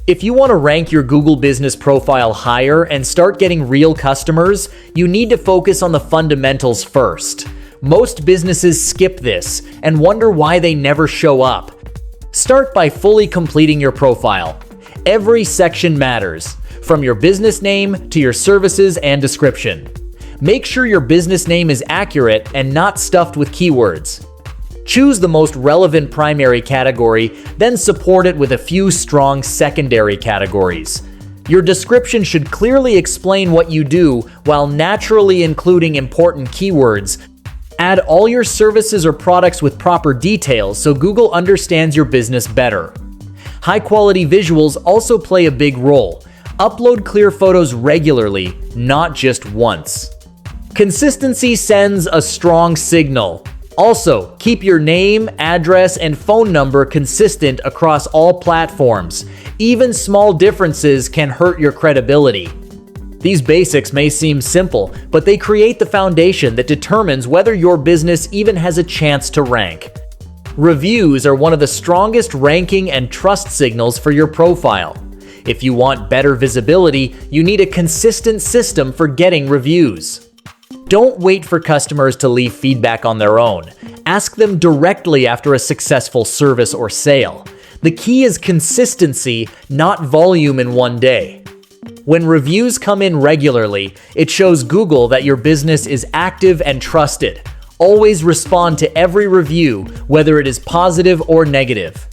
If you want to rank your Google business profile higher and start getting real customers, you need to focus on the fundamentals first. Most businesses skip this and wonder why they never show up. Start by fully completing your profile. Every section matters, from your business name to your services and description. Make sure your business name is accurate and not stuffed with keywords. Choose the most relevant primary category, then support it with a few strong secondary categories. Your description should clearly explain what you do while naturally including important keywords. Add all your services or products with proper details so Google understands your business better. High-quality visuals also play a big role. Upload clear photos regularly, not just once. Consistency sends a strong signal. Also, keep your name, address, and phone number consistent across all platforms. Even small differences can hurt your credibility. These basics may seem simple, but they create the foundation that determines whether your business even has a chance to rank. Reviews are one of the strongest ranking and trust signals for your profile. If you want better visibility, you need a consistent system for getting reviews. Don't wait for customers to leave feedback on their own. Ask them directly after a successful service or sale. The key is consistency, not volume in one day. When reviews come in regularly, it shows Google that your business is active and trusted. Always respond to every review, whether it is positive or negative.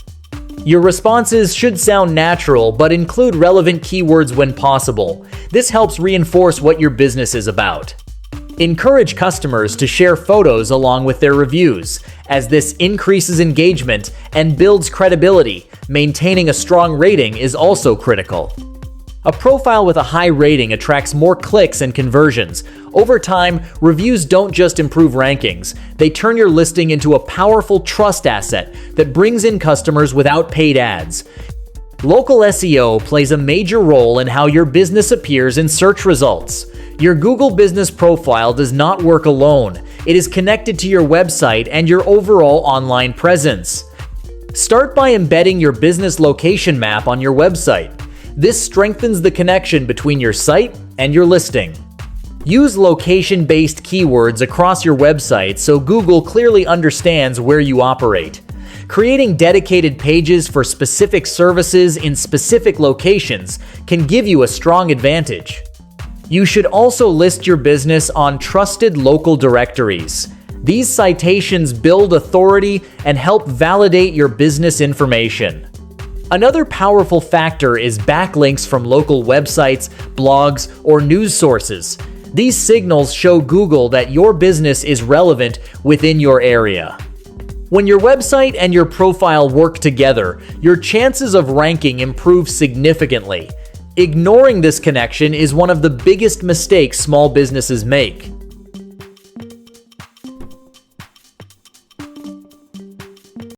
Your responses should sound natural, but include relevant keywords when possible. This helps reinforce what your business is about. Encourage customers to share photos along with their reviews, as this increases engagement and builds credibility. Maintaining a strong rating is also critical. A profile with a high rating attracts more clicks and conversions. Over time, reviews don't just improve rankings, they turn your listing into a powerful trust asset that brings in customers without paid ads. Local SEO plays a major role in how your business appears in search results. Your Google business profile does not work alone. It is connected to your website and your overall online presence. Start by embedding your business location map on your website. This strengthens the connection between your site and your listing. Use location-based keywords across your website so Google clearly understands where you operate. Creating dedicated pages for specific services in specific locations can give you a strong advantage. You should also list your business on trusted local directories. These citations build authority and help validate your business information. Another powerful factor is backlinks from local websites, blogs, or news sources. These signals show Google that your business is relevant within your area. When your website and your profile work together, your chances of ranking improve significantly. Ignoring this connection is one of the biggest mistakes small businesses make.